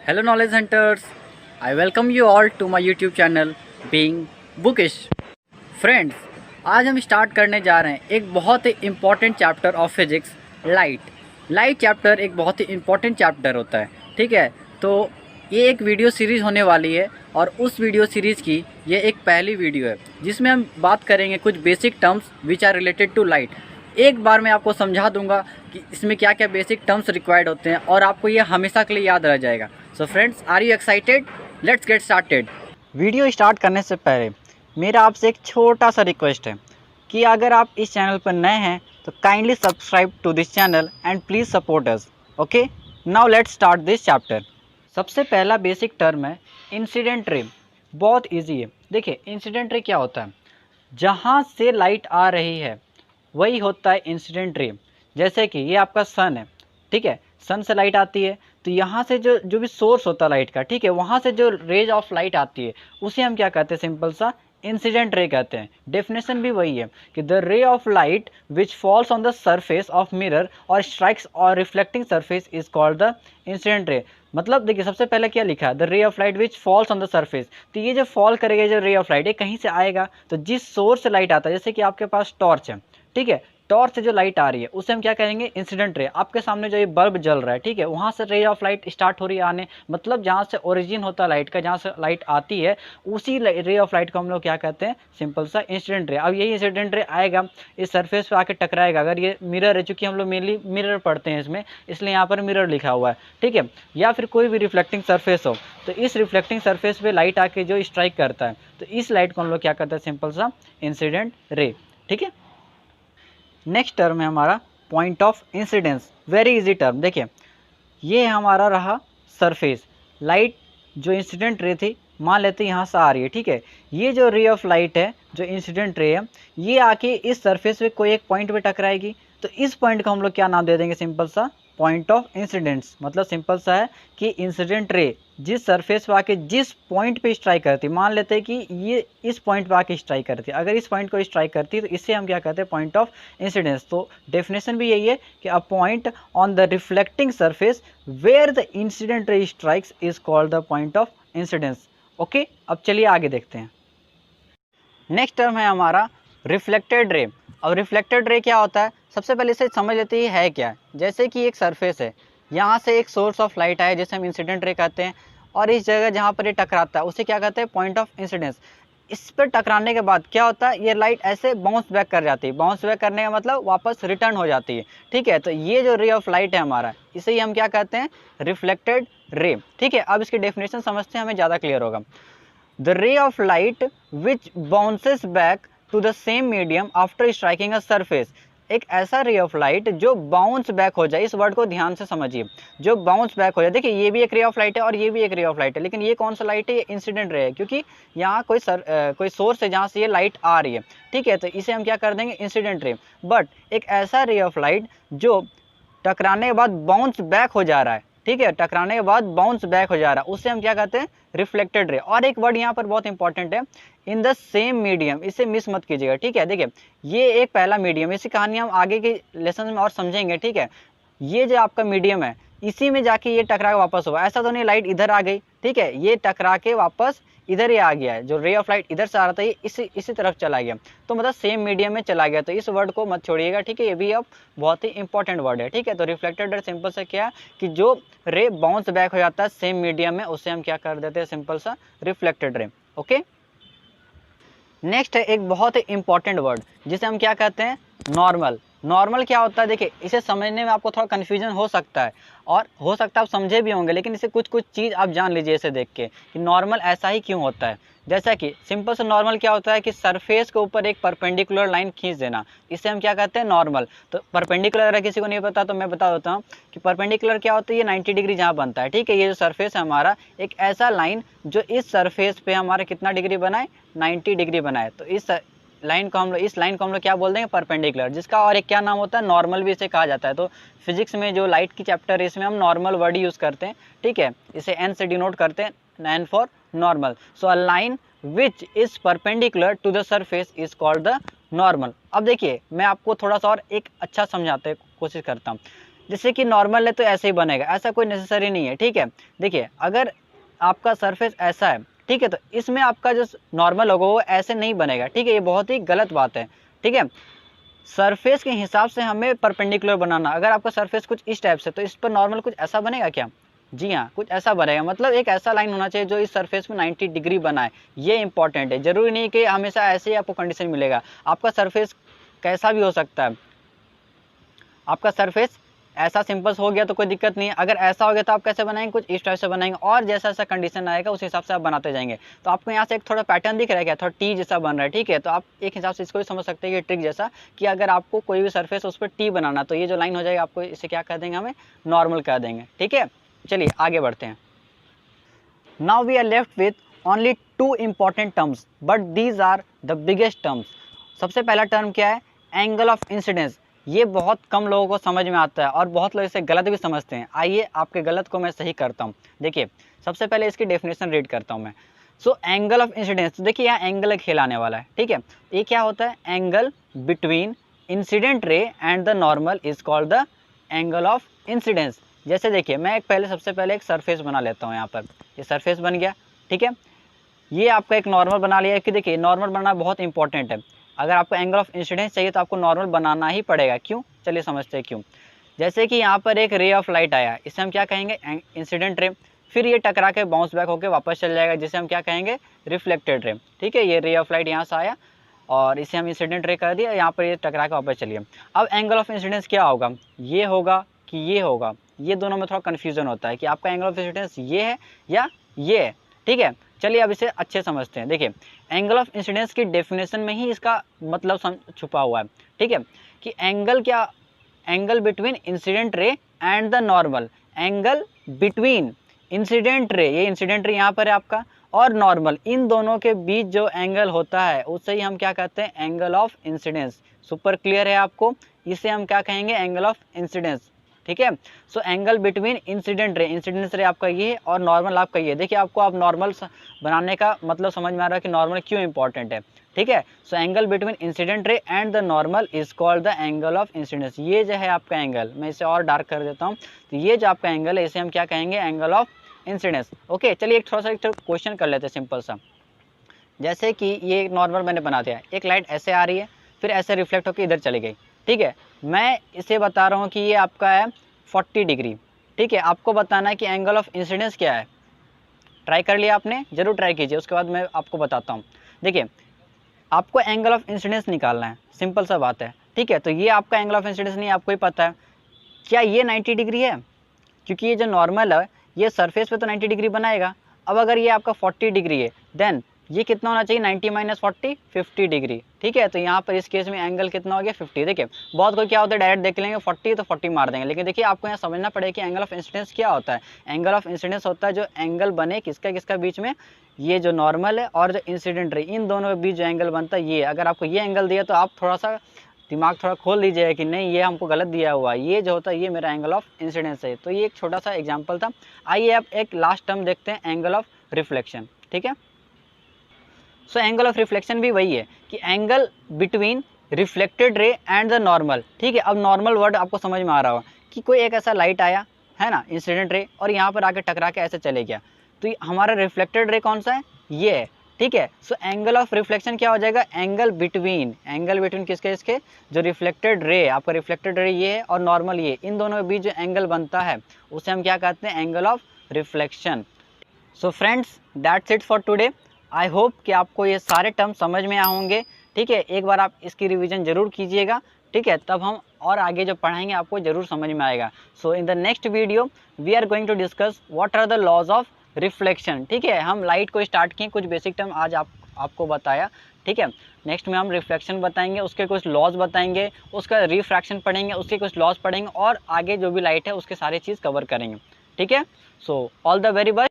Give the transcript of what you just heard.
Hello knowledge hunters, I welcome you all to my YouTube channel Being Bookish। Friends, आज हम start करने जा रहे हैं एक बहुत ही important chapter of physics, light chapter एक बहुत ही इम्पॉर्टेंट चैप्टर होता है। ठीक है, तो ये एक वीडियो सीरीज़ होने वाली है और उस वीडियो सीरीज़ की ये एक पहली वीडियो है जिसमें हम बात करेंगे कुछ basic terms which are related to light. एक बार मैं आपको समझा दूंगा कि इसमें क्या क्या बेसिक टर्म्स रिक्वायर्ड होते हैं और आपको ये हमेशा के लिए याद रह जाएगा। So friends, are you excited? Let's get started. Video start करने से पहले मेरा आपसे एक छोटा सा रिक्वेस्ट है कि अगर आप इस चैनल पर नए हैं तो kindly subscribe to this channel and please support us. Okay, now let's start this chapter. सबसे पहला बेसिक टर्म है इंसिडेंट रे। बहुत इजी है। देखिए, इंसिडेंट रे क्या होता है? जहाँ से लाइट आ रही है वही होता है इंसिडेंट रे। जैसे कि ये आपका सन है, ठीक है, सन से लाइट आती है तो यहाँ से जो भी सोर्स होता है लाइट का, ठीक है, वहाँ से जो रेज ऑफ लाइट आती है उसे हम क्या कहते हैं? सिंपल सा इंसिडेंट रे कहते हैं। डेफिनेशन भी वही है कि the ray of light which falls on the surface of mirror और स्ट्राइक्स और reflecting surface is called the incident रे। मतलब देखिए, सबसे पहले क्या लिखा है? The ray of light which falls on the surface. तो ये जो फॉल करेगा, जो रे ऑफ लाइट, ये कहीं से आएगा, तो जिस सोर्स से लाइट आता है, जैसे कि आपके पास टॉर्च है, ठीक है, टॉर्च से जो लाइट आ रही है उसे हम क्या कहेंगे? Incident ray. आपके सामने जो ये बल्ब जल रहा है, ठीक है, वहाँ से रे ऑफ लाइट स्टार्ट हो रही है आने, मतलब जहाँ से ओरिजिन होता है लाइट का, जहाँ से लाइट आती है, उसी रे ऑफ लाइट को हम लोग क्या कहते हैं? सिंपल सा इंसिडेंट रे। अब यही इंसिडेंट रे आएगा, इस सरफेस पे आके टकराएगा। अगर ये मिरर है, चूँकि हम लोग मेनली मिरर पढ़ते हैं इसमें, इसलिए यहाँ पर मिरर लिखा हुआ है, ठीक है, या फिर कोई भी रिफ्लेक्टिंग सरफेस हो, तो इस रिफ्लेक्टिंग सरफेस पे लाइट आके जो स्ट्राइक करता है, तो इस लाइट को हम लोग क्या कहते हैं? सिंपल सा इंसिडेंट रे। ठीक है, नेक्स्ट टर्म है हमारा point of incidence. Very easy term. देखिए, ये हमारा रहा सरफेस, लाइट जो इंसिडेंट रे थी, मान लेते हैं यहाँ से आ रही है, ठीक है, ये जो रे ऑफ लाइट है, जो इंसिडेंट रे है, ये आके इस सरफेस पे कोई एक पॉइंट पे टकराएगी, तो इस पॉइंट को हम लोग क्या नाम दे देंगे? सिंपल सा पॉइंट ऑफ इंसिडेंस। मतलब सिंपल सा है कि इंसिडेंट रे जिस सरफेस पे आके जिस पॉइंट पे स्ट्राइक करती, मान लेते हैं कि ये इस पॉइंट पे आके स्ट्राइक करती है, अगर इस पॉइंट को स्ट्राइक करती है तो इसे हम क्या कहते हैं? Point of incidence. तो डेफिनेशन भी यही है कि a point on the reflecting surface where the incident ray strikes is called the point of incidence. Okay, अब चलिए आगे देखते हैं। नेक्स्ट टर्म है हमारा रिफ्लेक्टेड रे। अब रिफ्लेक्टेड रे क्या होता है? सबसे पहले इसे समझ लेते हैं है क्या है। जैसे कि एक सरफेस है, यहाँ से एक सोर्स ऑफ लाइट आया जिसे हम इंसिडेंट रे कहते हैं, और इस जगह जहाँ पर ये टकराता है उसे क्या कहते हैं? Point of incidence. इस पर टकराने के बाद क्या होता है? ये लाइट ऐसे बाउंस बैक कर जाती है। बाउंस बैक करने का मतलब वापस रिटर्न हो जाती है, ठीक है। तो ये जो रे ऑफ लाइट है हमारा, इसे ही हम क्या कहते हैं? Reflected ray. ठीक है, अब इसकी डेफिनेशन समझते हैं, हमें ज़्यादा क्लियर होगा। The ray of light which bounces back to the same medium after striking a surface। एक ऐसा रे ऑफ लाइट जो बाउंस बैक हो जाए, इस वर्ड को ध्यान से समझिए, जो बाउंस बैक हो जाए। देखिए, ये भी एक रे ऑफ लाइट है और ये भी एक रे ऑफ लाइट है, लेकिन ये कौन सा लाइट है? ये इंसिडेंट रे है, क्योंकि यहाँ कोई सोर्स है जहाँ से ये लाइट आ रही है, ठीक है, तो इसे हम क्या कर देंगे? Incident ray. बट एक ऐसा रे ऑफ लाइट जो टकराने के बाद बाउंस बैक हो जा रहा है, ठीक है, टकराने के बाद बाउंस बैक हो जा रहा है, उससे हम क्या कहते हैं? Reflected ray. और एक वर्ड यहाँ पर बहुत इंपॉर्टेंट है, इन द सेम मीडियम, इसे मिस मत कीजिएगा, ठीक है। देखिए, ये एक पहला मीडियम, इसी कहानी हम आगे के लेसन में और समझेंगे, ठीक है। ये जो आपका मीडियम है, इसी में जाके ये टकरा के वापस हुआ। ऐसा तो नहीं लाइट इधर आ गई, ठीक है, ये टकरा के वापस इधर ही आ गया है। जो रे ऑफ लाइट इधर से आ रहा था, ये इसी तरफ चला गया, तो मतलब सेम मीडियम में चला गया। तो इस वर्ड को मत छोड़िएगा, ठीक है, ये भी अब बहुत ही इंपॉर्टेंट वर्ड है, ठीक है। तो रिफ्लेक्टेड रे सिंपल से क्या है कि जो रे बाउंस बैक हो जाता है सेम मीडियम में, उसे हम क्या कर देते हैं? सिंपल सा रिफ्लेक्टेड रे। ओके, नेक्स्ट है एक बहुत ही इंपॉर्टेंट वर्ड जिसे हम क्या कहते हैं? नॉर्मल। नॉर्मल क्या होता है? देखिए, इसे समझने में आपको थोड़ा कन्फ्यूजन हो सकता है, और हो सकता है आप समझे भी होंगे, लेकिन इसे कुछ चीज़ आप जान लीजिए इसे देख के कि नॉर्मल ऐसा ही क्यों होता है। जैसा कि सिंपल से नॉर्मल क्या होता है कि सरफेस के ऊपर एक परपेंडिकुलर लाइन खींच देना, इसे हम क्या कहते हैं? नॉर्मल। तो परपेंडिकुलर अगर किसी को नहीं पता तो मैं बता देता हूँ कि परपेंडिकुलर क्या होता है? ये 90 डिग्री जहाँ बनता है, ठीक है। ये जो सरफेस है हमारा, एक ऐसा लाइन जो इस सरफेस पे हमारा कितना डिग्री बनाए? 90 डिग्री बनाए, तो इस लाइन को हम लोग क्या बोल देंगे? परपेंडिकुलर, जिसका और एक क्या नाम होता है? नॉर्मल भी इसे कहा जाता है। तो फिजिक्स में जो लाइट की चैप्टर है, इसमें हम नॉर्मल वर्ड यूज़ करते हैं, ठीक है, इसे एन से डिनोट करते हैं, N for normal. So a line which is perpendicular to the surface is called the normal. अब देखिए, मैं आपको थोड़ा सा और एक अच्छा समझाते कोशिश करता हूँ। जैसे कि नॉर्मल है तो ऐसे ही बनेगा, ऐसा कोई नेसेसरी नहीं है। ठीक है, देखिए अगर आपका सरफेस ऐसा है, ठीक है, तो इसमें आपका जो नॉर्मल होगा वो ऐसे नहीं बनेगा। ठीक है, ये बहुत ही गलत बात है। ठीक है, सरफेस के हिसाब से हमें परपेंडिकुलर बनाना। अगर आपका सरफेस कुछ इस टाइप से, तो इस पर नॉर्मल कुछ ऐसा बनेगा क्या? जी हाँ, कुछ ऐसा बनेगा। मतलब एक ऐसा लाइन होना चाहिए जो इस सरफेस में 90 डिग्री बनाए, ये इंपॉर्टेंट है। जरूरी नहीं कि हमेशा ऐसे ही आपको कंडीशन मिलेगा, आपका सरफेस कैसा भी हो सकता है। आपका सरफेस ऐसा सिंपल हो गया तो कोई दिक्कत नहीं है, अगर ऐसा हो गया तो आप कैसे बनाएंगे? कुछ इस टाइप से बनाएंगे, और जैसा जैसा कंडीशन आएगा उस हिसाब से आप बनाते जाएंगे। तो आपको यहाँ से एक थोड़ा पैटर्न दिख रहा है क्या? थोड़ा टी जैसा बन रहा है। ठीक है, तो आप एक हिसाब से इसको भी समझ सकते हैं कि ट्रिक जैसा, कि अगर आपको कोई भी सरफेस उस पर टी बनाना, तो ये जो लाइन हो जाएगा आपको इसे क्या कर देंगे? हमें नॉर्मल कर देंगे। ठीक है, चलिए आगे बढ़ते हैं। Now we are left with only 2 important terms, but these are the biggest terms. सबसे पहला टर्म क्या है? Angle of incidence. ये बहुत कम लोगों को समझ में आता है और बहुत लोग इसे गलत भी समझते हैं। आइए आपके गलत को मैं सही करता हूँ। देखिए, सबसे पहले इसकी डेफिनेशन रीड करता हूँ मैं। सो एंगल ऑफ इंसिडेंस, देखिए यहाँ एंगल एक खेल आने वाला है। ठीक है, ये क्या होता है? Angle between incident ray and the normal is called the angle of incidence. जैसे देखिए, मैं सबसे पहले एक सरफेस बना लेता हूँ। यहाँ पर ये सरफेस बन गया। ठीक है, ये आपका एक नॉर्मल बना लिया है। कि देखिए नॉर्मल बनाना बहुत इंपॉर्टेंट है। अगर आपको एंगल ऑफ इंसिडेंस चाहिए तो आपको नॉर्मल बनाना ही पड़ेगा। क्यों? चलिए समझते हैं क्यों। जैसे कि यहाँ पर एक रे ऑफ लाइट आया, इसे हम क्या कहेंगे? Incident ray. फिर ये टकरा के बाउंस बैक होकर वापस चल जाएगा, जिसे हम क्या कहेंगे? Reflected ray. ठीक है, ये रे ऑफ लाइट यहाँ से आया और इसे हम इंसिडेंट रे कर दिया, यहाँ पर ये टकरा के वापस चलिए। अब एंगल ऑफ इंसिडेंस क्या होगा? ये होगा कि ये होगा? ये दोनों में थोड़ा कन्फ्यूजन होता है कि आपका एंगल ऑफ इंसिडेंस ये है या ये है। ठीक है, चलिए अब इसे अच्छे समझते हैं। देखिए, एंगल ऑफ इंसिडेंस की डेफिनेशन में ही इसका मतलब छुपा हुआ है। ठीक है, कि एंगल क्या? Angle between incident ray and the normal. Angle between incident ray, ये इंसिडेंट रे यहाँ पर है आपका, और नॉर्मल, इन दोनों के बीच जो एंगल होता है उसे ही हम क्या कहते हैं? Angle of incidence. Super clear है आपको? इसे हम क्या कहेंगे? Angle of incidence. ठीक है, so angle between incident ray, incidence रे आपका ये है और नॉर्मल आपका ये। देखिए आपको अब नॉर्मल बनाने का मतलब समझ में आ रहा है कि नॉर्मल क्यों इंपॉर्टेंट है। ठीक है, so angle between incident ray and the normal is called the angle of incidence. ये जो है आपका एंगल, मैं इसे और डार्क कर देता हूँ, तो ये जो आपका एंगल है इसे हम क्या कहेंगे? Angle of incidence. ओके, चलिए एक थोड़ा सा क्वेश्चन कर लेते हैं सिंपल सा। जैसे कि ये नॉर्मल मैंने बना दिया, एक लाइट ऐसे आ रही है, फिर ऐसे रिफ्लेक्ट होकर इधर चली गई। ठीक है, मैं इसे बता रहा हूँ कि ये आपका है 40 डिग्री। ठीक है, आपको बताना है कि एंगल ऑफ इंसिडेंस क्या है। ट्राई कर लिया आपने? जरूर ट्राई कीजिए, उसके बाद मैं आपको बताता हूँ। देखिए, आपको एंगल ऑफ इंसिडेंस निकालना है, सिंपल सा बात है। ठीक है, तो ये आपका एंगल ऑफ इंसिडेंस नहीं, आपको ही पता है। क्या ये 90 डिग्री है? क्योंकि ये जो नॉर्मल है ये सरफेस पे तो 90 डिग्री बनाएगा। अब अगर ये आपका 40 डिग्री है, देन ये कितना होना चाहिए? 90 माइनस 40, 50 डिग्री। ठीक है, तो यहाँ पर इस केस में एंगल कितना हो गया? 50। देखिए बहुत कोई क्या होता है, डायरेक्ट देख लेंगे 40 तो 40 मार देंगे, लेकिन देखिए आपको यहाँ समझना पड़ेगा कि एंगल ऑफ इंसिडेंस क्या होता है। एंगल ऑफ इंसिडेंस होता है जो एंगल बने किसका किसका बीच में? ये जो नॉर्मल है और जो इंसिडेंट रे, इन दोनों के बीच जो एंगल बनता है ये। अगर आपको ये एंगल दिया तो आप थोड़ा सा दिमाग थोड़ा खोल लीजिएगा कि नहीं ये हमको गलत दिया हुआ है, ये जो होता है ये मेरा एंगल ऑफ इंसिडेंस है। तो ये एक छोटा सा एग्जांपल था। आइए अब एक लास्ट टर्म देखते हैं, एंगल ऑफ रिफ्लेक्शन। ठीक है, सो एंगल ऑफ रिफ्लेक्शन भी वही है कि angle between reflected ray and the normal. ठीक है, अब नॉर्मल वर्ड आपको समझ में आ रहा होगा कि कोई एक ऐसा लाइट आया है ना, इंसिडेंट रे, और यहाँ पर आके टकरा के ऐसे चले गया, तो हमारा रिफ्लेक्टेड रे कौन सा है? ये है। ठीक है, सो एंगल ऑफ रिफ्लेक्शन क्या हो जाएगा? एंगल बिटवीन किसके? इसके जो रिफ्लेक्टेड रे, आपका रिफ्लेक्टेड रे ये है और नॉर्मल ये, इन दोनों के बीच जो एंगल बनता है उसे हम क्या कहते हैं? Angle of reflection. So friends, that's it for today. I hope कि आपको ये सारे टर्म समझ में आए होंगे। ठीक है, एक बार आप इसकी रिवीजन जरूर कीजिएगा। ठीक है, तब हम और आगे जो पढ़ाएंगे आपको जरूर समझ में आएगा। So in the next video we are going to discuss what are the laws of reflection. ठीक है, हम लाइट को स्टार्ट किए, कुछ बेसिक टर्म आज आपको बताया। ठीक है, नेक्स्ट में हम रिफ्लेक्शन बताएंगे, उसके कुछ लॉज बताएंगे, उसका रिफ्रैक्शन पढ़ेंगे, उसके कुछ लॉज पढ़ेंगे, और आगे जो भी लाइट है उसके सारी चीज़ कवर करेंगे। ठीक है, so all the very best.